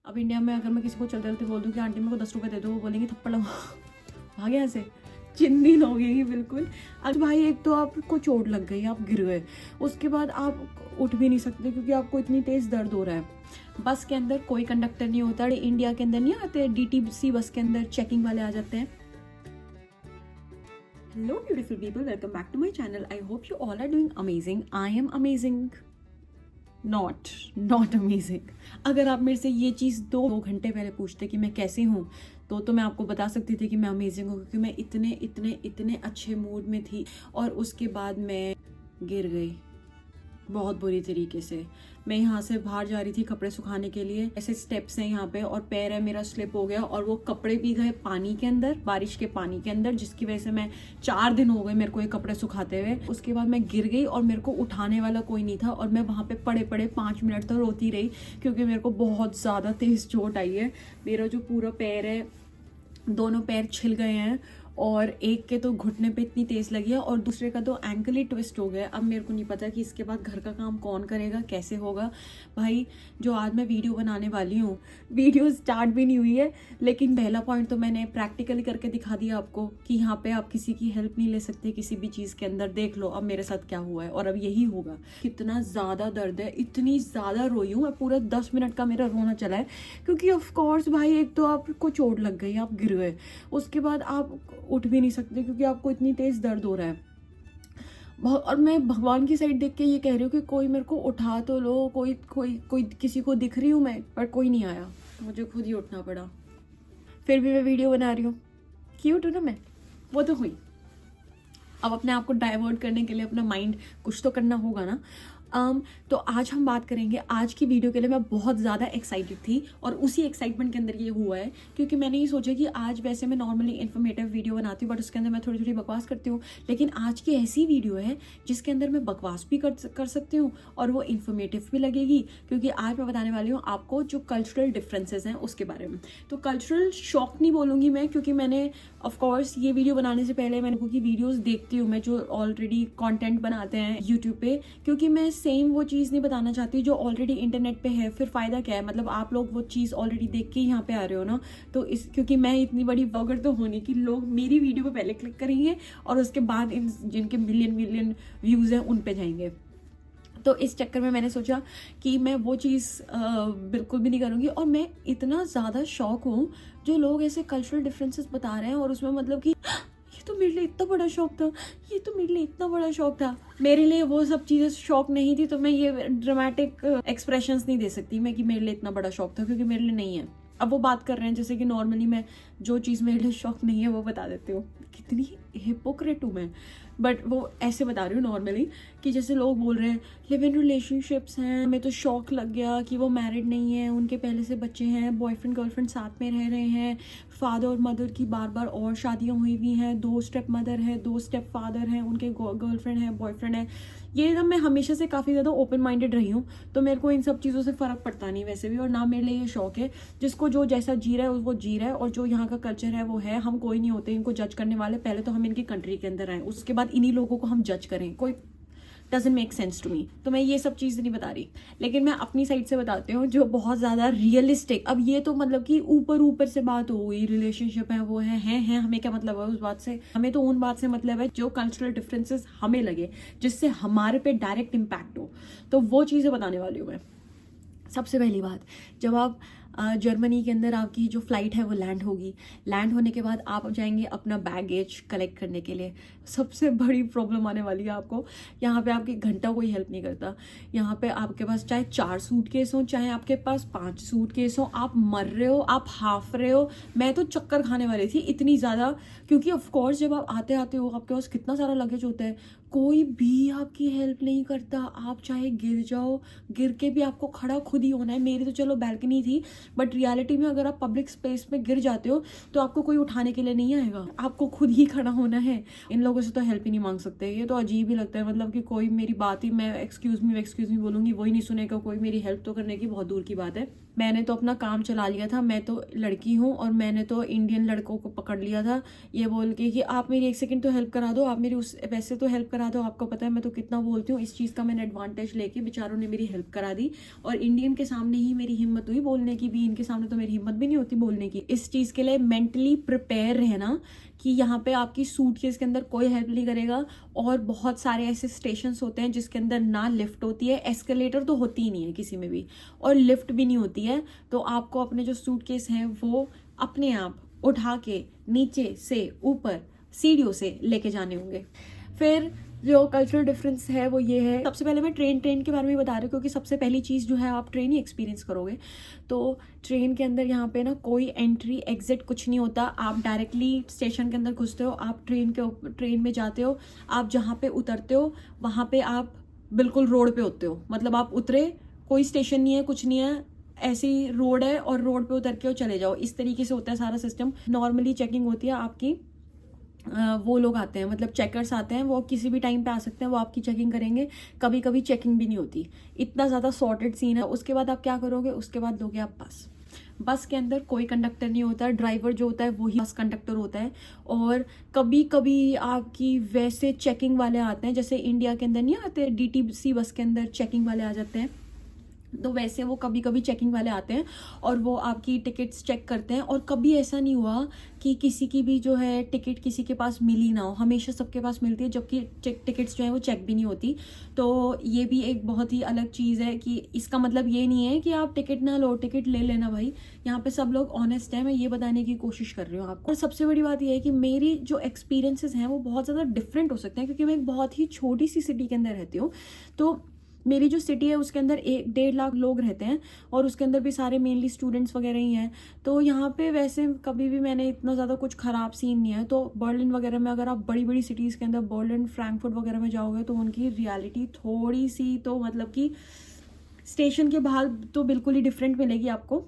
अब इंडिया में अगर मैं किसी को चलते चलते बोल दूँ कि आंटी मेरे को 10 रुपये दे दो, वो बोलेंगे थप्पड़ लगाओ भागे यहाँ से, चिंदी हो गई बिल्कुल। अब भाई एक तो आपको चोट लग गई, आप गिर गए, उसके बाद आप उठ भी नहीं सकते क्योंकि आपको इतनी तेज़ दर्द हो रहा है। बस के अंदर कोई कंडक्टर नहीं होता, इंडिया के अंदर नहीं आते DTC बस के अंदर चेकिंग वाले आ जाते हैं। Hello beautiful people, welcome back to my channel. I hope you all are doing amazing. I am amazing, not amazing. अगर आप मेरे से ये चीज़ दो घंटे पहले पूछते कि मैं कैसी हूँ तो मैं आपको बता सकती थी कि मैं अमेजिंग हूँ, क्योंकि मैं इतने अच्छे मूड में थी और उसके बाद मैं गिर गई बहुत बुरी तरीके से। मैं यहाँ से बाहर जा रही थी कपड़े सुखाने के लिए, ऐसे स्टेप्स हैं यहाँ पे और पैर है मेरा स्लिप हो गया और वो कपड़े भी गए पानी के अंदर, बारिश के पानी के अंदर, जिसकी वजह से मैं 4 दिन हो गए मेरे को ये कपड़े सुखाते हुए। उसके बाद मैं गिर गई और मेरे को उठाने वाला कोई नहीं था और मैं वहाँ पे पड़े 5 मिनट तक रोती रही क्योंकि मेरे को बहुत ज़्यादा तेज़ चोट आई है। मेरा जो पूरा पैर है, दोनों पैर छिल गए हैं और एक के तो घुटने पे इतनी तेज़ लगी है और दूसरे का तो एंकल ही ट्विस्ट हो गया। अब मेरे को नहीं पता कि इसके बाद घर का काम कौन करेगा, कैसे होगा। भाई जो आज मैं वीडियो बनाने वाली हूँ, वीडियो स्टार्ट भी नहीं हुई है, लेकिन पहला पॉइंट तो मैंने प्रैक्टिकली करके दिखा दिया आपको कि यहाँ पे आप किसी की हेल्प नहीं ले सकते किसी भी चीज़ के अंदर। देख लो अब मेरे साथ क्या हुआ है और अब यही होगा। कितना ज़्यादा दर्द है, इतनी ज़्यादा रोई हूँ मैं, पूरा 10 मिनट का मेरा रोना चला है क्योंकि ऑफकोर्स भाई एक तो आपको चोट लग गई, आप गिर गए, उसके बाद आप उठ भी नहीं सकते क्योंकि आपको इतनी तेज़ दर्द हो रहा है। और मैं भगवान की साइड देख के ये कह रही हूँ कि कोई मेरे को उठा तो लो, कोई किसी को दिख रही हूँ मैं, पर कोई नहीं आया, मुझे खुद ही उठना पड़ा। फिर भी मैं वीडियो बना रही हूँ, क्यूट हूँ ना मैं, वो तो हुई। अब अपने आप को डाइवर्ट करने के लिए अपना माइंड कुछ तो करना होगा ना। तो आज हम बात करेंगे, आज की वीडियो के लिए मैं बहुत ज़्यादा एक्साइटेड थी और उसी एक्साइटमेंट के अंदर ये हुआ है क्योंकि मैंने ये सोचा कि आज वैसे मैं नॉर्मली इन्फॉर्मेटिव वीडियो बनाती हूँ बट उसके अंदर मैं थोड़ी बकवास करती हूँ, लेकिन आज की ऐसी वीडियो है जिसके अंदर मैं बकवास भी कर सकती हूँ और वो इन्फॉर्मेटिव भी लगेगी क्योंकि आज मैं बताने वाली हूँ आपको जो कल्चरल डिफरेंसेस हैं उसके बारे में। तो कल्चरल शॉक नहीं बोलूँगी मैं, क्योंकि मैंने ऑफकोर्स ये वीडियो बनाने से पहले मैंने की वीडियोज़ देखती हूँ मैं जो ऑलरेडी कॉन्टेंट बनाते हैं यूट्यूब पे, क्योंकि मैं सेम वो चीज़ नहीं बताना चाहती जो ऑलरेडी इंटरनेट पे है। फिर फ़ायदा क्या है, मतलब आप लोग वो चीज़ ऑलरेडी देख के यहाँ पे आ रहे हो ना, तो इस क्योंकि मैं इतनी बड़ी ब्लॉगर तो होने की, लोग मेरी वीडियो पे पहले क्लिक करेंगे और उसके बाद इन जिनके मिलियन व्यूज़ हैं उन पे जाएंगे। तो इस चक्कर में मैंने सोचा कि मैं वो चीज़ बिल्कुल भी नहीं करूँगी। और मैं इतना ज़्यादा शौक हूँ जो लोग ऐसे कल्चरल डिफरेंसेस बता रहे हैं और उसमें मतलब कि ये तो मेरे लिए इतना बड़ा शौक था, ये तो मेरे लिए इतना बड़ा शौक था। मेरे लिए वो सब चीज़ें शौक नहीं थी, तो मैं ये ड्रामेटिक एक्सप्रेशंस नहीं दे सकती मैं कि मेरे लिए इतना बड़ा शौक था, क्योंकि मेरे लिए नहीं है। अब वो बात कर रहे हैं जैसे कि नॉर्मली मैं जो चीज़ मेरे लिए शौक नहीं है वो बता देती हूँ। कितनी हिपोक्रेट हूँ मैं, बट वो ऐसे बता रही हूँ नॉर्मली कि जैसे लोग बोल रहे हैं लिव इन रिलेशनशिप्स हैं, हमें तो शौक लग गया कि वो मैरिड नहीं है, उनके पहले से बच्चे हैं, बॉयफ्रेंड गर्लफ्रेंड साथ में रह रहे हैं, फादर और मदर की बार और शादियाँ हुई हुई हैं, 2 स्टेप मदर है, 2 स्टेप फादर हैं, उनके गर्लफ्रेंड है, बॉयफ्रेंड है। ये ना मैं हमेशा से काफ़ी ज़्यादा ओपन माइंडेड रही हूँ, तो मेरे को इन सब चीज़ों से फ़र्क पड़ता नहीं वैसे भी, और ना मेरे लिए ये शौक है। जिसको जो जैसा जी रहा है वो जी रहा है, और जो यहाँ का कल्चर है वो है। हम कोई नहीं होते इनको जज करने वाले, पहले तो हम इनकी कंट्री के अंदर आए, उसके बाद इन्हीं लोगों को हम जज करें। कोई doesn't make sense to me. तो मैं ये सब चीज़ नहीं बता रही, लेकिन मैं अपनी साइड से बताती हूँ जो बहुत ज़्यादा रियलिस्टिक। अब ये तो मतलब कि ऊपर से बात हो गई, रिलेशनशिप है वो है हमें क्या मतलब है उस बात से? हमें तो उन बात से मतलब है जो कल्चरल डिफरेंसेस हमें लगे, जिससे हमारे पे डायरेक्ट इम्पैक्ट हो, तो वो चीज़ें बताने वाली हूँ मैं। सबसे पहली बात, जब आप जर्मनी के अंदर आपकी जो फ़्लाइट है वो लैंड होगी, लैंड होने के बाद आप जाएंगे अपना बैगेज कलेक्ट करने के लिए। सबसे बड़ी प्रॉब्लम आने वाली है आपको, यहाँ पे आपकी घंटा कोई हेल्प नहीं करता। यहाँ पे आपके पास चाहे 4 सूटकेस हो, चाहे आपके पास 5 सूटकेस हो, आप मर रहे हो, आप हाफ रहे हो। मैं तो चक्कर खाने वाली थी इतनी ज़्यादा, क्योंकि ऑफकोर्स जब आप आते हो आपके पास कितना सारा लगेज होता है, कोई भी आपकी हेल्प नहीं करता। आप चाहे गिर जाओ, गिर के भी आपको खड़ा खुद ही होना है। मेरी तो चलो बैल्कनी थी, बट रियलिटी में अगर आप पब्लिक स्पेस में गिर जाते हो तो आपको कोई उठाने के लिए नहीं आएगा, आपको खुद ही खड़ा होना है। इन लोगों से तो हेल्प ही नहीं मांग सकते, ये तो अजीब ही लगता है। मतलब कि कोई मेरी बात ही, मैं एक्सक्यूज मी बोलूँगी, वही नहीं सुनेगा कोई, मेरी हेल्प तो करने की बहुत दूर की बात है। मैंने तो अपना काम चला लिया था, मैं तो लड़की हूँ और मैंने तो इंडियन लड़कों को पकड़ लिया था ये बोल के कि आप मेरी 1 सेकंड तो हेल्प करा दो, आप मेरी उस वैसे तो हेल्प करा दो, आपको पता है मैं तो कितना बोलती हूँ। इस चीज़ का मैंने एडवांटेज लेके बेचारों ने मेरी हेल्प करा दी और इंडियन के सामने ही मेरी हिम्मत हुई बोलने की भी, इनके सामने तो मेरी हिम्मत भी नहीं होती बोलने की। इस चीज़ के लिए मेंटली प्रिपेयर रहना कि यहाँ पे आपकी सूटकेस के अंदर कोई हेल्प नहीं करेगा। और बहुत सारे ऐसे स्टेशंस होते हैं जिसके अंदर ना लिफ्ट होती है, एस्केलेटर तो होती ही नहीं है किसी में भी, और लिफ्ट भी नहीं होती है। तो आपको अपने जो सूटकेस हैं वो अपने आप उठा के नीचे से ऊपर सीढ़ियों से लेके जाने होंगे। फिर जो कल्चरल डिफरेंस है वो ये है, सबसे पहले मैं ट्रेन के बारे में बता रही हूँ क्योंकि सबसे पहली चीज़ जो है आप ट्रेन ही एक्सपीरियंस करोगे। तो ट्रेन के अंदर यहाँ पे ना कोई एंट्री एग्जिट कुछ नहीं होता, आप डायरेक्टली स्टेशन के अंदर घुसते हो, आप ट्रेन में जाते हो, आप जहाँ पे उतरते हो वहाँ पे आप बिल्कुल रोड पे होते हो, मतलब आप उतरे, कोई स्टेशन नहीं है, कुछ नहीं है, ऐसी रोड है और रोड पे उतर के चले जाओ, इस तरीके से होता है सारा सिस्टम। नॉर्मली चेकिंग होती है आपकी, वो लोग आते हैं मतलब चेकर्स आते हैं, वो किसी भी टाइम पे आ सकते हैं, वो आपकी चेकिंग करेंगे, कभी कभी चेकिंग भी नहीं होती, इतना ज़्यादा सॉर्टेड सीन है। उसके बाद आप क्या करोगे, उसके बाद लोगे आप बस के अंदर कोई कंडक्टर नहीं होता, ड्राइवर जो होता है वही बस कंडक्टर होता है। और कभी कभी आपकी वैसे चेकिंग वाले आते हैं, जैसे इंडिया के अंदर नहीं आते, डीटीसी बस के अंदर चेकिंग वाले आ जाते हैं, तो वैसे वो कभी कभी चेकिंग वाले आते हैं और वो आपकी टिकट्स चेक करते हैं। और कभी ऐसा नहीं हुआ कि किसी की भी जो है टिकट किसी के पास मिली ना हो, हमेशा सबके पास मिलती है, जबकि टिकट्स जो है वो चेक भी नहीं होती। तो ये भी एक बहुत ही अलग चीज़ है कि इसका मतलब ये नहीं है कि आप टिकट ना लो, टिकट ले लेना भाई, यहाँ पे सब लोग ऑनेस्ट है, मैं ये बताने की कोशिश कर रही हूँ आपको। और सबसे बड़ी बात यह है कि मेरी जो एक्सपीरियंसेस हैं वो बहुत ज़्यादा डिफरेंट हो सकते हैं क्योंकि मैं एक बहुत ही छोटी सी सिटी के अंदर रहती हूँ। तो मेरी जो सिटी है उसके अंदर 1-1.5 लाख लोग रहते हैं और उसके अंदर भी सारे मेनली स्टूडेंट्स वगैरह ही हैं। तो यहाँ पे वैसे कभी भी मैंने इतना ज़्यादा कुछ ख़राब सीन नहीं है। तो बर्लिन वगैरह में अगर आप बड़ी बड़ी सिटीज़ के अंदर बर्लिन, फ्रैंकफर्ट वगैरह में जाओगे तो उनकी रियलिटी थोड़ी सी तो मतलब कि स्टेशन के बाहर तो बिल्कुल ही डिफरेंट मिलेगी आपको।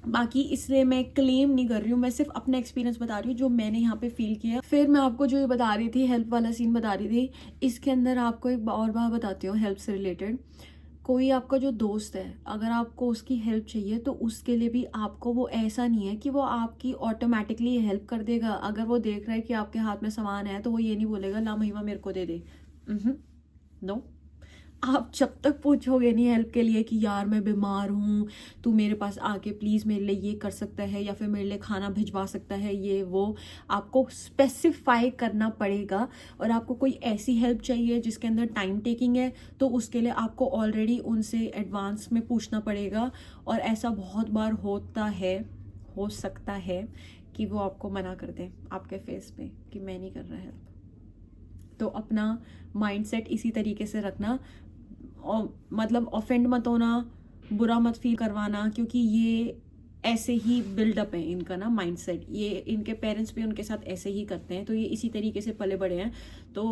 बाकी इसलिए मैं क्लेम नहीं कर रही हूँ, मैं सिर्फ अपना एक्सपीरियंस बता रही हूँ जो मैंने यहाँ पे फील किया। फिर मैं आपको जो ये बता रही थी, हेल्प वाला सीन बता रही थी, इसके अंदर आपको एक और बात बताती हूँ हेल्प से रिलेटेड। कोई आपका जो दोस्त है, अगर आपको उसकी हेल्प चाहिए तो उसके लिए भी आपको वो ऐसा नहीं है कि वो आपकी ऑटोमेटिकली हेल्प कर देगा। अगर वो देख रहा है कि आपके हाथ में सामान है तो वो ये नहीं बोलेगा ला महिमा मेरे को दे दे, नो। आप जब तक पूछोगे नहीं हेल्प के लिए कि यार मैं बीमार हूँ, तू मेरे पास आके प्लीज़ मेरे लिए ये कर सकता है या फिर मेरे लिए खाना भिजवा सकता है, ये वो आपको स्पेसिफाई करना पड़ेगा। और आपको कोई ऐसी हेल्प चाहिए जिसके अंदर टाइम टेकिंग है तो उसके लिए आपको ऑलरेडी उनसे एडवांस में पूछना पड़ेगा। और ऐसा बहुत बार होता है, हो सकता है कि वो आपको मना कर दें आपके फेस पे कि मैं नहीं कर रहा हेल्प। तो अपना माइंडसेट इसी तरीके से रखना, और मतलब ऑफेंड मत होना, बुरा मत फील करवाना, क्योंकि ये ऐसे ही बिल्डअप है इनका ना माइंडसेट, ये इनके पेरेंट्स भी उनके साथ ऐसे ही करते हैं, तो ये इसी तरीके से पले बड़े हैं। तो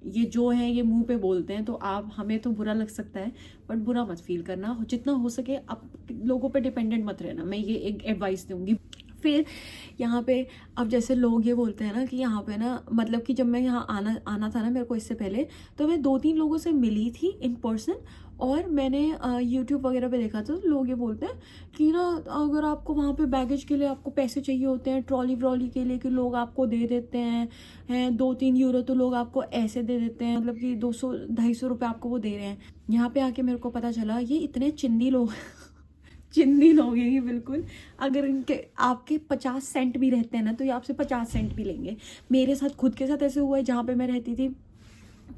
ये जो है ये मुंह पे बोलते हैं, तो आप हमें तो बुरा लग सकता है बट बुरा मत फील करना, जितना हो सके आप लोगों पे डिपेंडेंट मत रहना, मैं ये एक एडवाइस दूंगी। फिर यहाँ पे अब जैसे लोग ये बोलते हैं ना कि यहाँ पे ना, मतलब कि जब मैं यहाँ आना था ना मेरे को इससे पहले, तो मैं 2-3 लोगों से मिली थी इन पर्सन, और मैंने यूट्यूब वगैरह पे देखा था, तो लोग ये बोलते हैं कि ना अगर आपको वहाँ पे बैगेज के लिए आपको पैसे चाहिए होते हैं, ट्रॉली व्रॉली के लिए, कि लोग आपको दे देते हैं 2-3 यूरो, तो लोग आपको ऐसे दे देते हैं, मतलब कि 200-250 रुपये आपको वो दे रहे हैं। यहाँ पे आके मेरे को पता चला ये इतने चिंदी लोग चिंदी लोग हैं ये बिल्कुल। अगर इनके आपके 50 सेंट भी रहते हैं ना तो ये आपसे 50 सेंट भी लेंगे। मेरे साथ खुद के साथ ऐसे हुआ है, जहाँ पे मैं रहती थी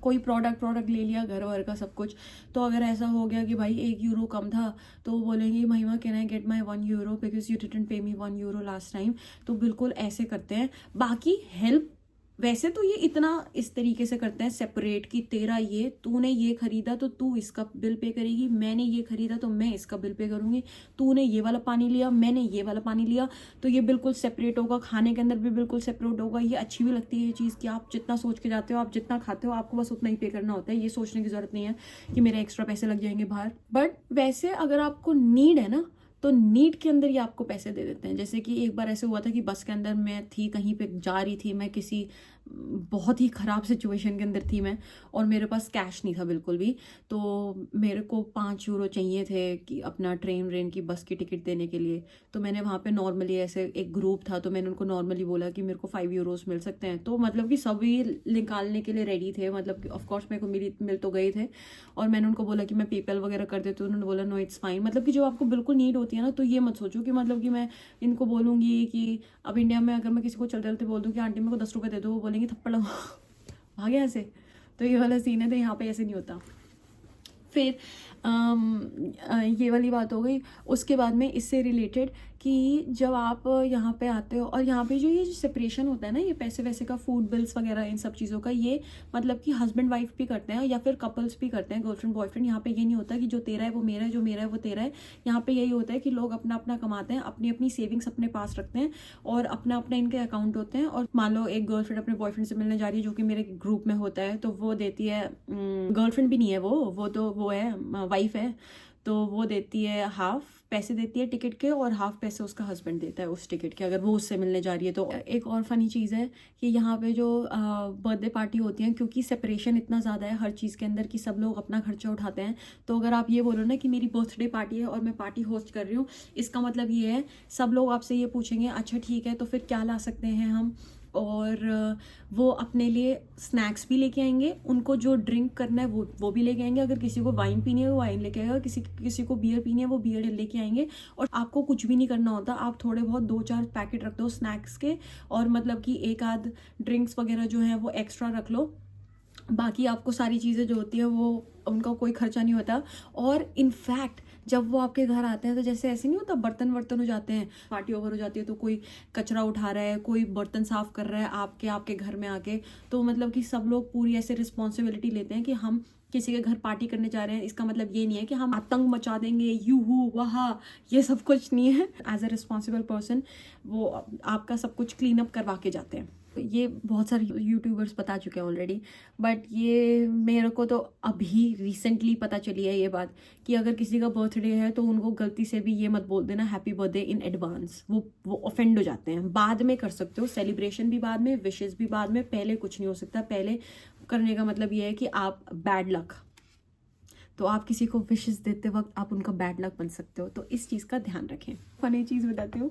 कोई प्रोडक्ट ले लिया घर वर का सब कुछ, तो अगर ऐसा हो गया कि भाई 1 यूरो कम था तो वो बोलेंगे महिमा can I get my 1 euro because you didn't पे मी 1 यूरो लास्ट टाइम। तो बिल्कुल ऐसे करते हैं। बाकी हेल्प वैसे तो ये इतना इस तरीके से करते हैं सेपरेट, कि तेरा ये, तूने ये खरीदा तो तू इसका बिल पे करेगी, मैंने ये खरीदा तो मैं इसका बिल पे करूंगी, तूने ये वाला पानी लिया मैंने ये वाला पानी लिया, तो ये बिल्कुल सेपरेट होगा। खाने के अंदर भी बिल्कुल सेपरेट होगा। ये अच्छी भी लगती है ये चीज़ कि आप जितना सोच के जाते हो, आप जितना खाते हो आपको बस उतना ही पे करना होता है, ये सोचने की जरूरत नहीं है कि मेरे एक्स्ट्रा पैसे लग जाएंगे बाहर। बट वैसे अगर आपको नीड है ना तो नीड के अंदर ये आपको पैसे दे देते हैं। जैसे कि एक बार ऐसे हुआ था कि बस के अंदर मैं थी, कहीं पे जा रही थी, मैं किसी बहुत ही ख़राब सिचुएशन के अंदर थी मैं, और मेरे पास कैश नहीं था बिल्कुल भी। तो मेरे को 5 यूरो चाहिए थे कि अपना ट्रेन की बस की टिकट देने के लिए। तो मैंने वहाँ पे नॉर्मली, ऐसे एक ग्रुप था तो मैंने उनको नॉर्मली बोला कि मेरे को 5 यूरोस मिल सकते हैं। तो मतलब कि सभी निकालने के लिए रेडी थे, मतलब कि ऑफकोर्स मेरे को मिल तो गए थे। और मैंने उनको बोला कि मैं पेपैल वगैरह कर देती हूँ, उन्होंने बोला नो इट्स फाइन। मतलब कि जो आपको बिल्कुल नीड होती है ना, तो ये मत सोचो कि मतलब कि मैं इनको बोलूँगी कि अब इंडिया में अगर मैं किसी को चलते चलते बोल दूँ कि आंटी मेरे को 10 रुपये दे दो, वो बोलेंगे थप्पड़ भागे ऐसे। तो ये वाला सीन है, तो यहाँ पे ऐसे नहीं होता। फिर ये वाली बात हो गई। उसके बाद में इससे रिलेटेड कि जब आप यहाँ पे आते हो, और यहाँ पे जो ये सेपरेशन होता है ना, ये पैसे वैसे का, फूड बिल्स वगैरह, इन सब चीज़ों का, ये मतलब कि हस्बैंड वाइफ भी करते हैं या फिर कपल्स भी करते हैं, गर्लफ्रेंड बॉयफ्रेंड। यहाँ पे ये नहीं होता कि जो तेरा है वो मेरा है, जो मेरा है वो तेरा है। यहाँ पे यही होता है कि लोग अपना अपना कमाते हैं, अपनी अपनी सेविंग्स अपने पास रखते हैं, और अपना अपना इनके अकाउंट होते हैं। और मान लो एक गर्लफ्रेंड अपने बॉयफ्रेंड से मिलने जा रही है, जो कि मेरे ग्रुप में होता है, तो वो देती है, गर्लफ्रेंड भी नहीं है वो तो वो है, वाइफ है, तो वो देती है हाफ पैसे देती है टिकट के, और हाफ पैसे उसका हस्बैंड देता है उस टिकट के, अगर वो उससे मिलने जा रही है तो। एक और फनी चीज़ है कि यहाँ पे जो बर्थडे पार्टी होती है, क्योंकि सेपरेशन इतना ज़्यादा है हर चीज़ के अंदर कि सब लोग अपना खर्चा उठाते हैं। तो अगर आप ये बोलो ना कि मेरी बर्थडे पार्टी है और मैं पार्टी होस्ट कर रही हूँ, इसका मतलब ये है, सब लोग आपसे ये पूछेंगे अच्छा ठीक है तो फिर क्या ला सकते हैं हम, और वो अपने लिए स्नैक्स भी लेके आएंगे, उनको जो ड्रिंक करना है वो भी लेके आएंगे, अगर किसी को वाइन पीनी है वो वाइन लेके आएगा, किसी को बियर पीनी है वो बियर लेके आएंगे। और आपको कुछ भी नहीं करना होता, आप थोड़े बहुत 2-4 पैकेट रख दो स्नैक्स के, और मतलब कि एक आध ड्रिंक्स वगैरह जो है वो एक्स्ट्रा रख लो। बाकी आपको सारी चीज़ें जो होती है वो, उनका कोई खर्चा नहीं होता। और इनफैक्ट जब वो आपके घर आते हैं तो जैसे ऐसे नहीं होता, बर्तन वर्तन हो जाते हैं, पार्टी ओवर हो जाती है, तो कोई कचरा उठा रहा है, कोई बर्तन साफ कर रहा है आपके घर में आके, तो मतलब कि सब लोग पूरी ऐसे रिस्पॉन्सिबिलिटी लेते हैं कि हम किसी के घर पार्टी करने जा रहे हैं। इसका मतलब ये नहीं है कि हम आतंक मचा देंगे, यू हु वहा, ये सब कुछ नहीं है। एज अ रिस्पॉन्सिबल पर्सन वो आपका सब कुछ क्लीन अप करवा के जाते हैं। ये बहुत सारे यूट्यूबर्स बता चुके हैं ऑलरेडी, बट ये मेरे को तो अभी रिसेंटली पता चली है ये बात कि अगर किसी का बर्थडे है तो उनको गलती से भी ये मत बोल देना हैप्पी बर्थडे इन एडवांस। वो ऑफेंड हो जाते हैं। बाद में कर सकते हो, सेलिब्रेशन भी बाद में, विशेस भी बाद में, पहले कुछ नहीं हो सकता। पहले करने का मतलब ये है कि आप बैड लक, तो आप किसी को विशेस देते वक्त आप उनका बैड लक बन सकते हो, तो इस चीज़ का ध्यान रखें। फनी चीज़ बताती हूँ,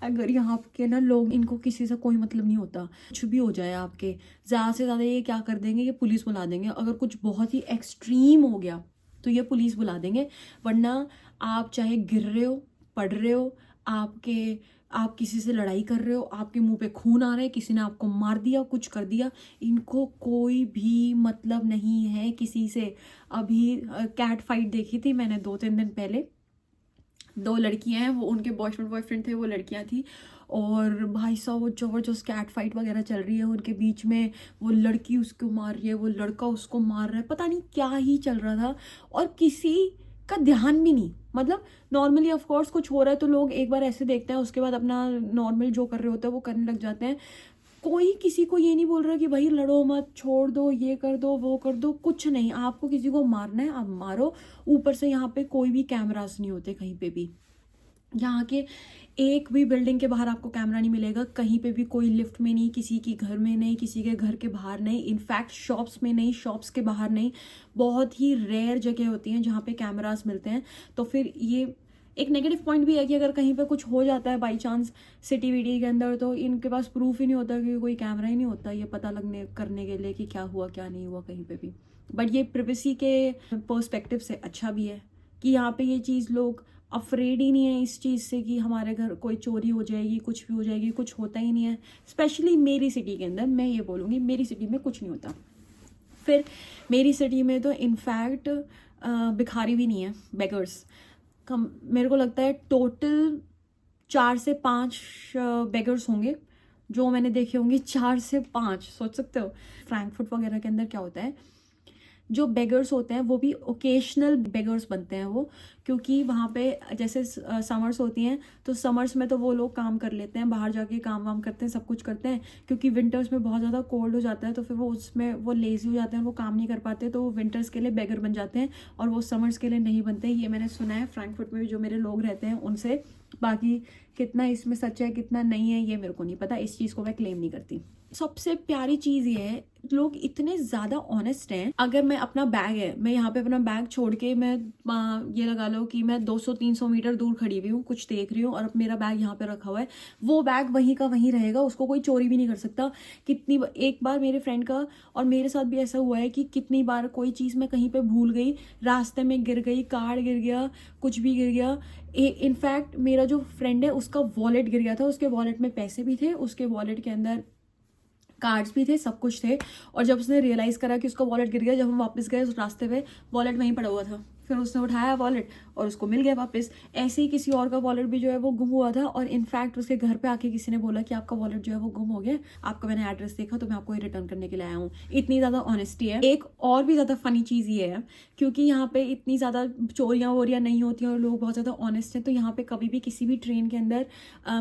अगर यहाँ के ना लोग, इनको किसी से कोई मतलब नहीं होता, कुछ भी हो जाए आपके, ज़्यादा से ज़्यादा ये क्या कर देंगे, ये पुलिस बुला देंगे। अगर कुछ बहुत ही एक्सट्रीम हो गया तो ये पुलिस बुला देंगे, वरना आप चाहे गिर रहे हो, पड़ रहे हो, आप किसी से लड़ाई कर रहे हो, आपके मुंह पे खून आ रहा है, किसी ने आपको मार दिया, कुछ कर दिया, इनको कोई भी मतलब नहीं है किसी से। अभी कैट फाइट देखी थी मैंने 2-3 दिन पहले, 2 लड़कियां हैं, वो उनके बॉयफ्रेंड थे, वो लड़कियां थी, और भाई साहब वो जबरदस्त कैट फाइट वगैरह चल रही है उनके बीच में। वो लड़की उसको मार रही है, वो लड़का उसको मार रहा है, पता नहीं क्या ही चल रहा था, और किसी का ध्यान भी नहीं। मतलब नॉर्मली ऑफ कोर्स कुछ हो रहा है तो लोग एक बार ऐसे देखते हैं, उसके बाद अपना नॉर्मल जो कर रहे होते हैं वो करने लग जाते हैं। कोई किसी को ये नहीं बोल रहा कि भाई लड़ो मत, छोड़ दो, ये कर दो, वो कर दो, कुछ नहीं। आपको किसी को मारना है आप मारो। ऊपर से यहाँ पे कोई भी कैमरास नहीं होते कहीं पे भी। यहाँ के एक भी बिल्डिंग के बाहर आपको कैमरा नहीं मिलेगा, कहीं पे भी, कोई लिफ्ट में नहीं, किसी के घर में नहीं, किसी के घर के बाहर नहीं, इनफैक्ट शॉप्स में नहीं, शॉप्स के बाहर नहीं। बहुत ही रेयर जगह होती हैं जहाँ पे कैमरास मिलते हैं। तो फिर ये एक नेगेटिव पॉइंट भी है कि अगर कहीं पे कुछ हो जाता है बाई चांस सिटी विटी के अंदर, तो इनके पास प्रूफ ही नहीं होता, क्योंकि कोई कैमरा ही नहीं होता ये पता करने के लिए कि क्या हुआ क्या नहीं हुआ कहीं पे भी। बट ये प्रिवेसी के पर्सपेक्टिव से अच्छा भी है कि यहाँ पे ये चीज़, लोग अफ्रेड ही नहीं है इस चीज़ से कि हमारे घर कोई चोरी हो जाएगी, कुछ भी हो जाएगी, कुछ होता ही नहीं है। स्पेशली मेरी सिटी के अंदर, मैं ये बोलूँगी मेरी सिटी में कुछ नहीं होता। फिर मेरी सिटी में तो इनफैक्ट भिखारी भी नहीं है, बेगर्स कम। मेरे को लगता है टोटल 4 से 5 बेगर्स होंगे जो मैंने देखे होंगे, 4 से 5। सोच सकते हो फ्रैंकफर्ट वगैरह के अंदर क्या होता है, जो बेगर्स होते हैं वो भी ओकेशनल बेगर्स बनते हैं वो, क्योंकि वहाँ पे जैसे समर्स होती हैं तो समर्स में तो वो लोग काम कर लेते हैं, बाहर जाके काम वाम करते हैं, सब कुछ करते हैं। क्योंकि विंटर्स में बहुत ज़्यादा कोल्ड हो जाता है तो फिर वो उसमें वो लेज़ी हो जाते हैं, वो काम नहीं कर पाते, तो वो विंटर्स के लिए बेगर बन जाते हैं और वो समर्स के लिए नहीं बनते। ये मैंने सुना है फ्रैंकफर्ट में भी जो मेरे लोग रहते हैं उनसे। बाकी कितना इसमें सच है कितना नहीं है ये मेरे को नहीं पता, इस चीज़ को मैं क्लेम नहीं करती। सबसे प्यारी चीज ये है, लोग इतने ज्यादा ऑनेस्ट हैं। अगर मैं अपना बैग है, मैं यहाँ पे अपना बैग छोड़ के मैं ये लगा लो कि मैं 200-300 मीटर दूर खड़ी हुई हूँ, कुछ देख रही हूँ और मेरा बैग यहाँ पे रखा हुआ है, वो बैग वहीं का वहीं रहेगा, उसको कोई चोरी भी नहीं कर सकता। एक बार मेरे फ्रेंड का और मेरे साथ भी ऐसा हुआ है कि कितनी बार कोई चीज मैं कहीं पे भूल गई, रास्ते में गिर गई, कार्ड गिर गया, कुछ भी गिर गया। इनफैक्ट मेरा जो फ्रेंड है उसका वॉलेट गिर गया था, उसके वॉलेट में पैसे भी थे, उसके वॉलेट के अंदर कार्ड्स भी थे, सब कुछ थे। और जब उसने रियलाइज करा कि उसका वॉलेट गिर गया, जब हम वापस गए उस रास्ते पे वॉलेट वहीं पड़ा हुआ था, फिर उसने उठाया वॉलेट और उसको मिल गया वापस। ऐसे ही किसी और का वॉलेट भी जो है वो गुम हुआ था, और इनफैक्ट उसके घर पे आके किसी ने बोला कि आपका वॉलेट जो है वो गुम हो गया, आपका मैंने एड्रेस देखा तो मैं आपको ये रिटर्न करने के लिए आया हूँ। इतनी ज्यादा ऑनेस्टी है। एक और भी ज्यादा फनी चीज ये है, क्योंकि यहाँ पे इतनी ज्यादा चोरियां वोरियां नहीं होती हैं और लोग बहुत ज्यादा ऑनेस्ट हैं, तो यहाँ पे कभी भी किसी भी ट्रेन के अंदर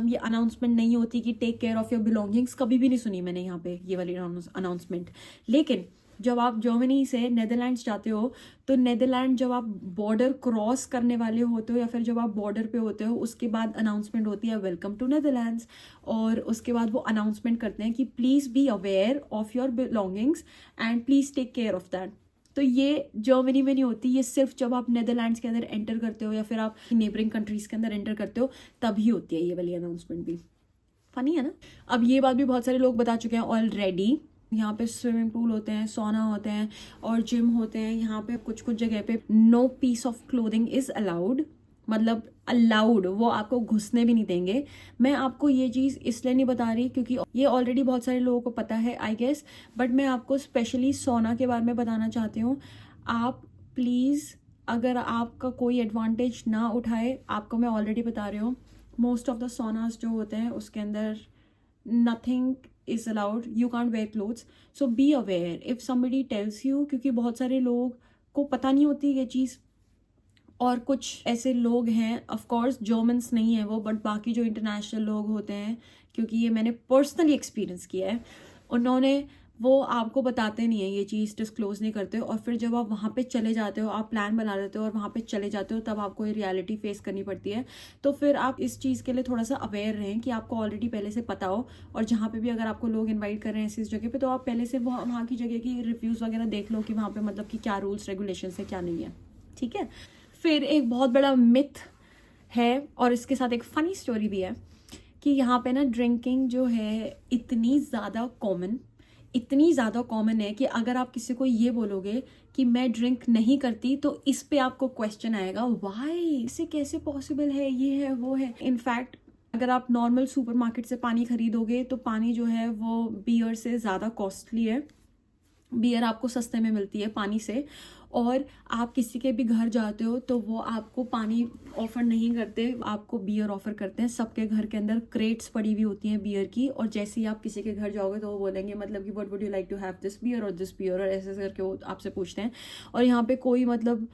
ये अनाउंसमेंट नहीं होती कि take care of your belongings. कभी भी नहीं सुनी मैंने यहाँ पे ये वाली अनाउंसमेंट। लेकिन जब आप जर्मनी से नेदरलैंड्स जाते हो, तो नेदरलैंड जब आप बॉर्डर क्रॉस करने वाले होते हो या फिर जब आप बॉर्डर पे होते हो, उसके बाद अनाउंसमेंट होती है वेलकम टू नेदरलैंड्स। और उसके बाद वो अनाउंसमेंट करते हैं कि please be aware of your belongings and please take care of that. तो ये जर्मनी में नहीं होती, ये सिर्फ जब आप नेदरलैंड्स के अंदर एंटर करते हो या फिर आप नेबरिंग कंट्रीज के अंदर एंटर करते हो तभी होती है ये वाली अनाउंसमेंट भी। फनी है ना। अब ये बात भी बहुत सारे लोग बता चुके हैं ऑलरेडी। यहाँ पे स्विमिंग पूल होते हैं, सोना होते हैं और जिम होते हैं। यहाँ पे कुछ कुछ जगह पे no piece of clothing is allowed, मतलब अलाउड, वो आपको घुसने भी नहीं देंगे। मैं आपको ये चीज़ इसलिए नहीं बता रही क्योंकि ये ऑलरेडी बहुत सारे लोगों को पता है आई गेस, बट मैं आपको स्पेशली सोना के बारे में बताना चाहती हूँ। आप प्लीज़, अगर आपका कोई एडवांटेज ना उठाए, आपको मैं ऑलरेडी बता रही हूँ, मोस्ट ऑफ द सोनास जो होते हैं उसके अंदर nothing is allowed, you can't wear clothes, so be aware if somebody tells you, क्योंकि बहुत सारे लोग को पता नहीं होती ये चीज़। और कुछ ऐसे लोग हैं, ऑफ कोर्स जर्मन्स नहीं है वो, बट बाकी जो इंटरनेशनल लोग होते हैं, क्योंकि ये मैंने पर्सनली एक्सपीरियंस किया है, उन्होंने वो आपको बताते नहीं है, ये चीज़ डिस्क्लोज नहीं करते, और फिर जब आप वहाँ पे चले जाते हो, आप प्लान बना लेते हो और वहाँ पे चले जाते हो, तब आपको ये रियलिटी फेस करनी पड़ती है। तो फिर आप इस चीज़ के लिए थोड़ा सा अवेयर रहें कि आपको ऑलरेडी पहले से पता हो, और जहाँ पे भी अगर आपको लोग इन्वाइट कर रहे हैं इस जगह पे, तो आप पहले से वहाँ की जगह की रिव्यूज़ वगैरह देख लो कि वहाँ पे मतलब कि क्या रूल्स रेगुलेशन है क्या नहीं है, ठीक है। फिर एक बहुत बड़ा मिथ है और इसके साथ एक फ़नी स्टोरी भी है कि यहाँ पे ना ड्रिंकिंग जो है इतनी ज़्यादा कॉमन है कि अगर आप किसी को ये बोलोगे कि मैं ड्रिंक नहीं करती, तो इस पे आपको क्वेश्चन आएगा, वाई, इसे कैसे पॉसिबल है, ये है वो है। इनफैक्ट अगर आप नॉर्मल सुपरमार्केट से पानी खरीदोगे तो पानी जो है वो बियर से ज़्यादा कॉस्टली है। बियर आपको सस्ते में मिलती है पानी से, और आप किसी के भी घर जाते हो तो वो आपको पानी ऑफर नहीं करते, आपको बियर ऑफर करते हैं। सबके घर के अंदर क्रेट्स पड़ी हुई होती हैं बियर की, और जैसे ही आप किसी के घर जाओगे तो वो बोलेंगे मतलब कि what would you like to have, this beer और दिस बियर, और ऐसे करके वो आपसे पूछते हैं। और यहाँ पे कोई मतलब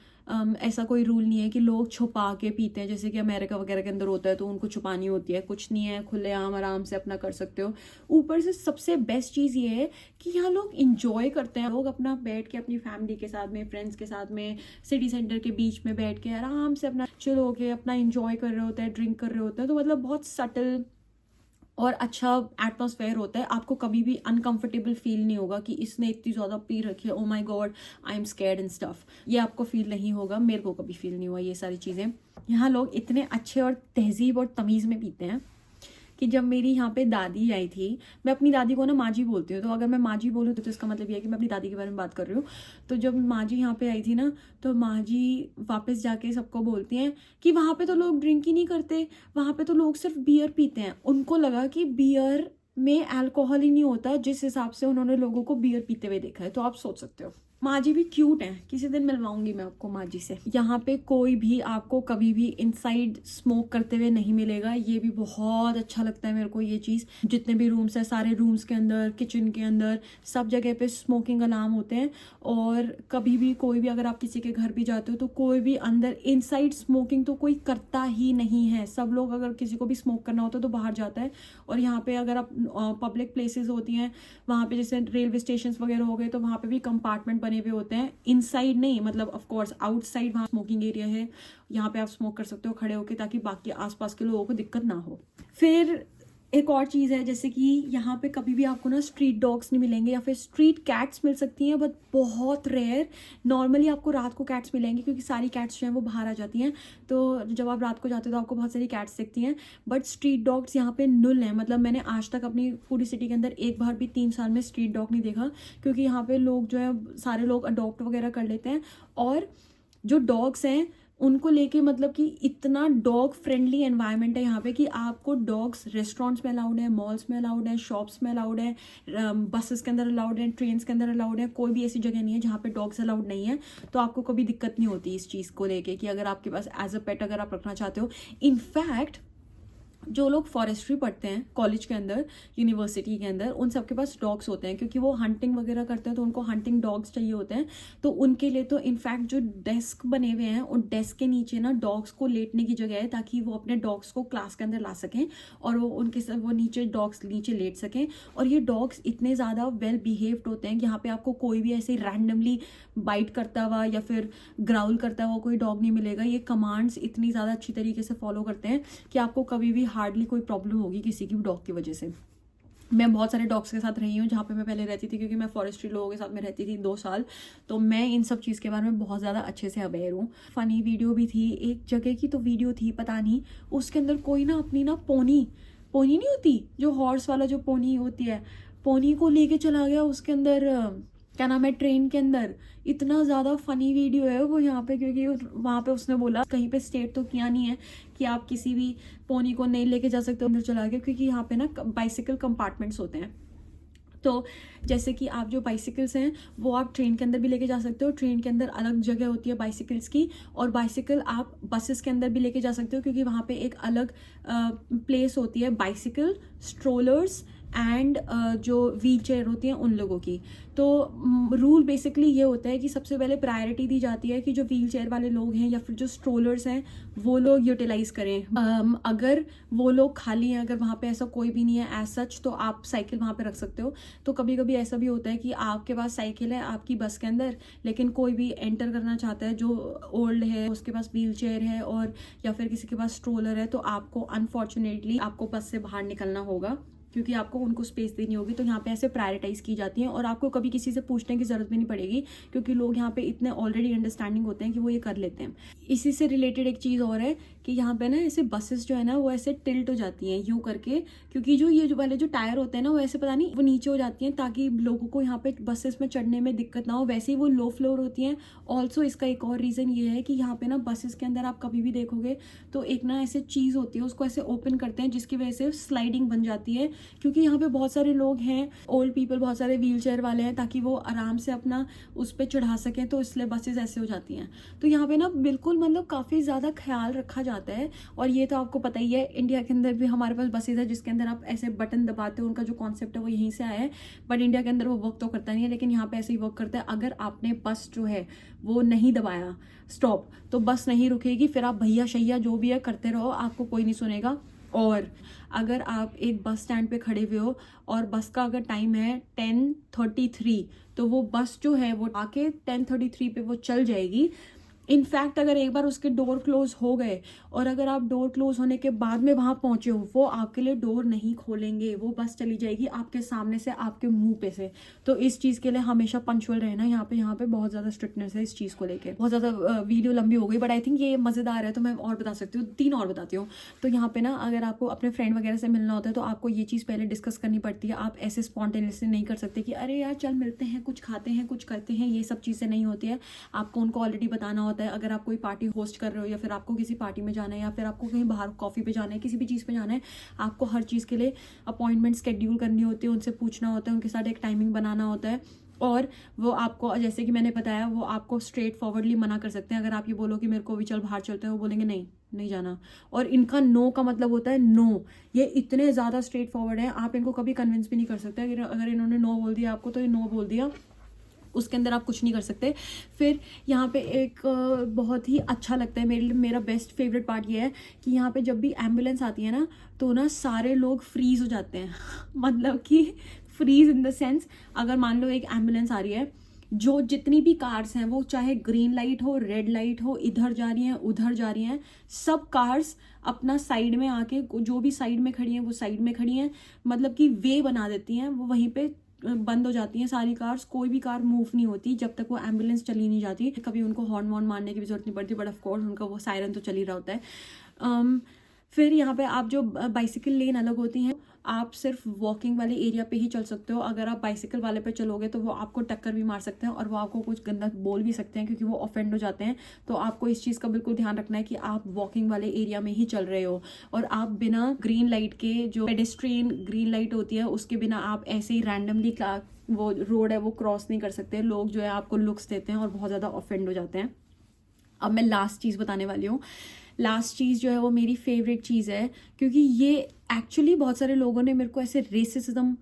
ऐसा कोई रूल नहीं है कि लोग छुपा के पीते हैं जैसे कि अमेरिका वगैरह के अंदर होता है, तो उनको छुपानी होती है, कुछ नहीं है, खुलेआम आराम से अपना कर सकते हो। ऊपर से सबसे बेस्ट चीज़ ये है कि यहाँ लोग इंजॉय करते हैं, लोग अपना बैठ के अपनी फैमिली के साथ में, फ्रेंड्स के साथ में, सिटी सेंटर के बीच में बैठ के आराम से अपना चिल होके अपना इंजॉय कर रहे होते हैं, ड्रिंक कर रहे होते हैं। तो मतलब बहुत सटल और अच्छा एटमॉस्फेयर होता है, आपको कभी भी अनकंफर्टेबल फील नहीं होगा कि इसने इतनी ज़्यादा पी रखी है, ओ my God I am scared and stuff, ये आपको फील नहीं होगा। मेरे को कभी फील नहीं हुआ ये सारी चीज़ें। यहाँ लोग इतने अच्छे और तहजीब और तमीज़ में पीते हैं कि जब मेरी यहाँ पे दादी आई थी, मैं अपनी दादी को ना माँ जी बोलती हूँ, तो अगर मैं माँ जी बोलूँ तो इसका मतलब ये है कि मैं अपनी दादी के बारे में बात कर रही हूँ। तो जब माँ जी यहाँ पे आई थी ना, तो माँ जी वापस जाके सबको बोलती हैं कि वहाँ पे तो लोग ड्रिंक ही नहीं करते, वहाँ पे तो लोग सिर्फ बियर पीते हैं। उनको लगा कि बियर में अल्कोहल ही नहीं होता, जिस हिसाब से उन्होंने लोगों को बियर पीते हुए देखा है। तो आप सोच सकते हो। माँ जी भी क्यूट हैं, किसी दिन मिलवाऊंगी मैं आपको माँ जी से। यहाँ पे कोई भी आपको कभी भी इनसाइड स्मोक करते हुए नहीं मिलेगा, ये भी बहुत अच्छा लगता है मेरे को ये चीज़। जितने भी रूम्स हैं, सारे रूम्स के अंदर, किचन के अंदर, सब जगह पे स्मोकिंग अलार्म होते हैं। और कभी भी कोई भी अगर आप किसी के घर भी जाते हो तो कोई भी अंदर इनसाइड स्मोकिंग तो कोई करता ही नहीं है। सब लोग अगर किसी को भी स्मोक करना होता है तो बाहर जाता है। और यहाँ पे अगर आप पब्लिक प्लेसेस होती हैं, वहाँ पे जैसे रेलवे स्टेशन वगैरह हो गए, तो वहाँ पे भी कंपार्टमेंट बने हुए होते हैं, इनसाइड नहीं, मतलब ऑफ कोर्स आउटसाइड वहाँ स्मोकिंग एरिया है, यहाँ पे आप स्मोक कर सकते हो खड़े होके, ताकि बाकी आसपास के लोगों को दिक्कत ना हो। फिर एक और चीज़ है, जैसे कि यहाँ पे कभी भी आपको ना स्ट्रीट डॉग्स नहीं मिलेंगे या फिर स्ट्रीट कैट्स मिल सकती हैं, बट बहुत रेयर। नॉर्मली आपको रात को कैट्स मिलेंगे क्योंकि सारी कैट्स जो हैं वो बाहर आ जाती हैं, तो जब आप रात को जाते हो तो आपको बहुत सारी कैट्स दिखती हैं। बट स्ट्रीट डॉग्स यहाँ पे नुल हैं, मतलब मैंने आज तक अपनी पूरी सिटी के अंदर एक बार भी 3 साल में स्ट्रीट डॉग नहीं देखा, क्योंकि यहाँ पे लोग जो है सारे लोग अडॉप्ट वगैरह कर लेते हैं। और जो डॉग्स हैं उनको लेके मतलब कि इतना डॉग फ्रेंडली एनवायरनमेंट है यहाँ पे कि आपको डॉग्स रेस्टोरेंट्स में अलाउड है, मॉल्स में अलाउड है, शॉप्स में अलाउड है, बसेस के अंदर अलाउड है, ट्रेन्स के अंदर अलाउड है। कोई भी ऐसी जगह नहीं है जहाँ पे डॉग्स अलाउड नहीं है। तो आपको कभी दिक्कत नहीं होती इस चीज़ को लेके कि अगर आपके पास एज अ पेट अगर आप रखना चाहते हो। इनफैक्ट जो लोग फॉरेस्ट्री पढ़ते हैं कॉलेज के अंदर, यूनिवर्सिटी के अंदर, उन सबके पास डॉग्स होते हैं क्योंकि वो हंटिंग वगैरह करते हैं, तो उनको हंटिंग डॉग्स चाहिए होते हैं। तो उनके लिए तो इनफैक्ट जो डेस्क बने हुए हैं उन डेस्क के नीचे ना डॉग्स को लेटने की जगह है, ताकि वो अपने डॉग्स को क्लास के अंदर ला सकें और वो उनके साथ वो नीचे डॉग्स नीचे लेट सकें। और ये डॉग्स इतने ज़्यादा वेल बिहेव्ड होते हैं कि यहाँ पे आपको कोई भी ऐसे रैंडमली बाइट करता हुआ या फिर ग्राउल करता हुआ कोई डॉग नहीं मिलेगा। ये कमांड्स इतनी ज़्यादा अच्छी तरीके से फॉलो करते हैं कि आपको कभी भी हार्डली कोई प्रॉब्लम होगी किसी की भी डॉग की वजह से। मैं बहुत सारे डॉग्स के साथ रही हूँ जहाँ पे मैं पहले रहती थी, क्योंकि मैं फॉरेस्ट्री लोगों के साथ में रहती थी 2 साल, तो मैं इन सब चीज़ के बारे में बहुत ज़्यादा अच्छे से अवेयर हूँ। फ़नी वीडियो भी थी, एक जगह की तो वीडियो थी पता नहीं, उसके अंदर कोई ना अपनी ना पोनी नहीं होती जो हॉर्स वाला जो पोनी होती है, पोनी को लेके चला गया उसके अंदर, क्या नाम है, ट्रेन के अंदर। इतना ज़्यादा फ़नी वीडियो है वो यहाँ पे, क्योंकि वहाँ पे उसने बोला कहीं पे स्टेट तो किया नहीं है कि आप किसी भी पोनी को नहीं लेके जा सकते अंदर चला गया, क्योंकि यहाँ पे ना बाइसिकल कंपार्टमेंट्स होते हैं। तो जैसे कि आप जो बाइसिकल्स हैं वो आप ट्रेन के अंदर भी लेके जा सकते हो, ट्रेन के अंदर अलग जगह होती है बाइसिकल्स की, और बाइसिकल आप बसेस के अंदर भी लेके जा सकते हो, क्योंकि वहाँ पे एक अलग प्लेस होती है बाइसिकल, स्ट्रोलर्स एंड जो व्हील चेयर होती हैं उन लोगों की। तो रूल बेसिकली ये होता है कि सबसे पहले प्रायोरिटी दी जाती है कि जो व्हील चेयर वाले लोग हैं या फिर जो स्ट्रोलर्स हैं वो लोग यूटिलाइज करें। अगर वो लोग खाली हैं, अगर वहाँ पे ऐसा कोई भी नहीं है एज सच, तो आप साइकिल वहाँ पे रख सकते हो। तो कभी कभी ऐसा भी होता है कि आपके पास साइकिल है आपकी बस के अंदर, लेकिन कोई भी एंटर करना चाहता है जो ओल्ड है, उसके पास व्हील चेयर है और या फिर किसी के पास स्ट्रोलर है, तो आपको अनफॉर्चुनेटली आपको बस से बाहर निकलना होगा, क्योंकि आपको उनको स्पेस देनी होगी। तो यहाँ पे ऐसे प्रायोरिटाइज की जाती हैं और आपको कभी किसी से पूछने की ज़रूरत भी नहीं पड़ेगी, क्योंकि लोग यहाँ पे इतने ऑलरेडी अंडरस्टैंडिंग होते हैं कि वो ये कर लेते हैं। इसी से रिलेटेड एक चीज़ और है कि यहाँ पे ना ऐसे बसेस जो है ना वो ऐसे टिल्ट हो जाती हैं यूँ करके, क्योंकि जो ये जो वाले जो टायर होते हैं ना वो ऐसे पता नहीं वो नीचे हो जाती हैं ताकि लोगों को यहाँ पे बसेस में चढ़ने में दिक्कत ना हो। वैसे ही वो लो फ्लोर होती हैं। ऑल्सो इसका एक और रीज़न ये है कि यहाँ पे ना बसेस के अंदर आप कभी भी देखोगे तो एक ना ऐसे चीज़ होती है, उसको ऐसे ओपन करते हैं जिसकी वजह से स्लाइडिंग बन जाती है, क्योंकि यहाँ पे बहुत सारे लोग हैं, ओल्ड पीपल, बहुत सारे व्हील चेयर वाले हैं, ताकि वो आराम से अपना उस पर चढ़ा सकें, तो इसलिए बसेस ऐसे हो जाती हैं। तो यहाँ पे ना बिल्कुल मतलब काफ़ी ज़्यादा ख्याल रखा जाता है। और ये तो आपको पता ही है, इंडिया के अंदर भी हमारे पास बसेस है जिसके अंदर आप ऐसे बटन दबाते हो, उनका जो कॉन्सेप्ट है वो यहीं से आया है, बट इंडिया के अंदर वो वर्क तो करता नहीं है, लेकिन यहाँ पे ऐसे ही वर्क करता है। अगर आपने बस जो है वो नहीं दबाया स्टॉप, तो बस नहीं रुकेगी, फिर आप भैया शैया जो भी है करते रहो, आपको कोई नहीं सुनेगा। और अगर आप एक बस स्टैंड पे खड़े हुए हो और बस का अगर टाइम है 10:33, तो वो बस जो है वो आके 10:33 पे वो चल जाएगी। इनफैक्ट अगर एक बार उसके डोर क्लोज हो गए और अगर आप डोर क्लोज होने के बाद में वहाँ पहुँचे हो, वो आपके लिए डोर नहीं खोलेंगे, वो बस चली जाएगी आपके सामने से, आपके मुंह पे से। तो इस चीज़ के लिए हमेशा पंक्चुअल रहना। यहाँ पे बहुत ज़्यादा स्ट्रिक्टनेस है इस चीज़ को लेकर। बहुत ज़्यादा वीडियो लंबी हो गई, बट आई थिंक ये मज़ेदार है, तो मैं और बता सकती हूँ, 3 और बताती हूँ। तो यहाँ पे ना अगर आपको अपने फ्रेंड वगैरह से मिलना होता है तो आपको ये चीज़ पहले डिस्कस करनी पड़ती है। आप ऐसे स्पॉन्टेनियसली नहीं कर सकते कि अरे यार चल मिलते हैं, कुछ खाते हैं, कुछ करते हैं, ये सब चीज़ें नहीं होती है। आपको उनको ऑलरेडी बताना होता है। अगर आप कोई पार्टी होस्ट कर रहे हो या फिर आपको किसी पार्टी में जाना है या फिर आपको कहीं बाहर कॉफ़ी पे जाना है, किसी भी चीज़ पे जाना है, आपको हर चीज़ के लिए अपॉइंटमेंट शेड्यूल करनी होती है, उनसे पूछना होता है, उनके साथ एक टाइमिंग बनाना होता है। और वो आपको, जैसे कि मैंने बताया, वो आपको स्ट्रेट फॉरवर्डली मना कर सकते हैं। अगर आप ये बोलो कि मेरे को भी चल बाहर चलते हैं, वो बोलेंगे नहीं जाना। और इनका नो का मतलब होता है नो। ये इतने ज़्यादा स्ट्रेट फॉरवर्ड है, आप इनको कभी कन्विंस भी नहीं कर सकते। अगर इन्होंने नो बोल दिया आपको, तो ये नो बोल दिया, उसके अंदर आप कुछ नहीं कर सकते। फिर यहाँ पे एक बहुत ही अच्छा लगता है, मेरा बेस्ट फेवरेट पार्ट ये है कि यहाँ पे जब भी एम्बुलेंस आती है ना, तो ना सारे लोग फ्रीज हो जाते हैं मतलब कि फ्रीज इन द सेंस, अगर मान लो एक एम्बुलेंस आ रही है जो जितनी भी कार्स हैं, वो चाहे ग्रीन लाइट हो, रेड लाइट हो, इधर जा रही हैं, उधर जा रही हैं, सब कार्स अपना साइड में आके, जो भी साइड में खड़ी हैं वो साइड में खड़ी हैं, मतलब कि वे बना देती हैं, वो वहीं पे बंद हो जाती हैं सारी कार्स। कोई भी कार मूव नहीं होती जब तक वो एम्बुलेंस चली नहीं जाती। कभी उनको हॉर्न वॉर्न मारने की भी जरूरत नहीं पड़ती, बट ऑफ कोर्स उनका वो सायरन तो चल ही रहा होता है। फिर यहाँ पे आप जो बाइसिकल लेन अलग होती हैं, आप सिर्फ वॉकिंग वाले एरिया पे ही चल सकते हो। अगर आप बाइसिकल वाले पे चलोगे तो वो आपको टक्कर भी मार सकते हैं और वो आपको कुछ गंदा बोल भी सकते हैं, क्योंकि वो ऑफेंड हो जाते हैं। तो आपको इस चीज़ का बिल्कुल ध्यान रखना है कि आप वॉकिंग वाले एरिया में ही चल रहे हो, और आप बिना ग्रीन लाइट के, जो पेडेस्ट्रियन ग्रीन लाइट होती है उसके बिना आप ऐसे ही रैंडमली वो रोड है वो क्रॉस नहीं कर सकते। लोग जो है आपको लुक्स देते हैं और बहुत ज़्यादा ऑफेंड हो जाते हैं। अब मैं लास्ट चीज़ बताने वाली हूँ। लास्ट चीज़ जो है वो मेरी फेवरेट चीज़ है, क्योंकि ये एक्चुअली बहुत सारे लोगों ने मेरे को ऐसे रेसिज्म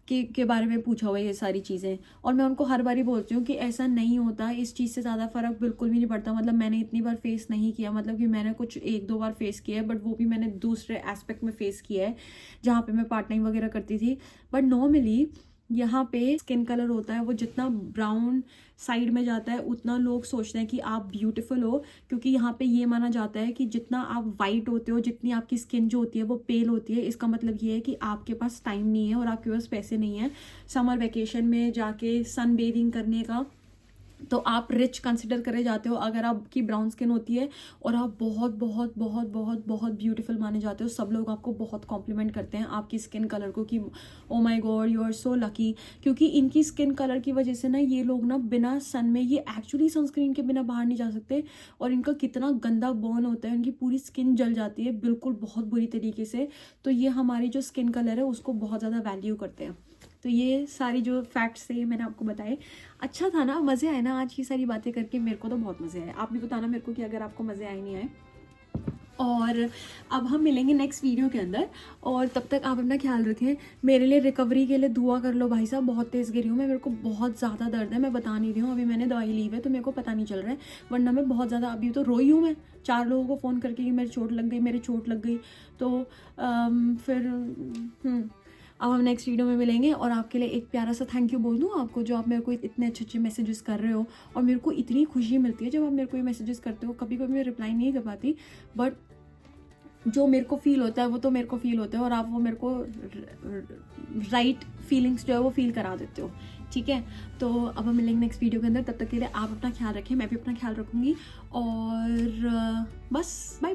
के बारे में पूछा हुआ है ये सारी चीज़ें, और मैं उनको हर बारी बोलती हूँ कि ऐसा नहीं होता, इस चीज़ से ज़्यादा फ़र्क बिल्कुल भी नहीं पड़ता। मतलब मैंने इतनी बार फेस नहीं किया, मतलब कि मैंने कुछ 1-2 बार फेस किया है, बट वो भी मैंने दूसरे एस्पेक्ट में फेस किया है जहाँ पे मैं पार्ट टाइम वगैरह करती थी। बट नॉर्मली यहाँ पे स्किन कलर होता है वो जितना ब्राउन साइड में जाता है उतना लोग सोचते हैं कि आप ब्यूटीफुल हो, क्योंकि यहाँ पे ये माना जाता है कि जितना आप वाइट होते हो, जितनी आपकी स्किन जो होती है वो पेल होती है, इसका मतलब ये है कि आपके पास टाइम नहीं है और आपके पास पैसे नहीं है समर वेकेशन में जाके सन बेदिंग करने का। तो आप रिच कंसिडर करे जाते हो अगर आपकी ब्राउन स्किन होती है और आप बहुत बहुत बहुत बहुत बहुत ब्यूटीफुल माने जाते हो। सब लोग आपको बहुत कॉम्प्लीमेंट करते हैं आपकी स्किन कलर को कि oh my god you are so lucky, क्योंकि इनकी स्किन कलर की वजह से ना ये लोग ना बिना सन में, ये एक्चुअली सनस्क्रीन के बिना बाहर नहीं जा सकते, और इनका कितना गंदा बर्न होता है, इनकी पूरी स्किन जल जाती है बिल्कुल बहुत बुरी तरीके से। तो ये हमारी जो स्किन कलर है उसको बहुत ज़्यादा वैल्यू करते हैं। तो ये सारी जो फैक्ट्स थे मैंने आपको बताए। अच्छा था ना, मज़े आए ना आज की सारी बातें करके? मेरे को तो बहुत मज़े आए। आप भी बताना मेरे को कि अगर आपको मज़े आए नहीं आए। और अब हम मिलेंगे नेक्स्ट वीडियो के अंदर, और तब तक आप अपना ख्याल रखें। मेरे लिए रिकवरी के लिए दुआ कर लो भाई साहब, बहुत तेज़ गिरी हूँ मैं, मेरे को बहुत ज़्यादा दर्द है, मैं बता नहीं रही हूँ, अभी मैंने दवाई ली है तो मेरे को पता नहीं चल रहा है, वरना मैं बहुत ज़्यादा अभी तो रोई हूँ मैं 4 लोगों को फ़ोन करके कि मेरी चोट लग गई, मेरी चोट लग गई। तो फिर अब हम नेक्स्ट वीडियो में मिलेंगे, और आपके लिए एक प्यारा सा थैंक यू बोल दूँ आपको, जो आप मेरे को इतने अच्छे अच्छे मैसेजेस कर रहे हो, और मेरे को इतनी खुशी मिलती है जब आप मेरे को ये मैसेजेस करते हो। कभी कभी मैं रिप्लाई नहीं कर पाती, बट जो मेरे को फील होता है वो तो मेरे को फील होता है, और आप वो मेरे को राइट फीलिंग्स जो है वो फील करा देते हो। ठीक है, तो अब हम मिलेंगे नेक्स्ट वीडियो के अंदर। तब तक के लिए आप अपना ख्याल रखें, मैं भी अपना ख्याल रखूँगी, और बस बाय।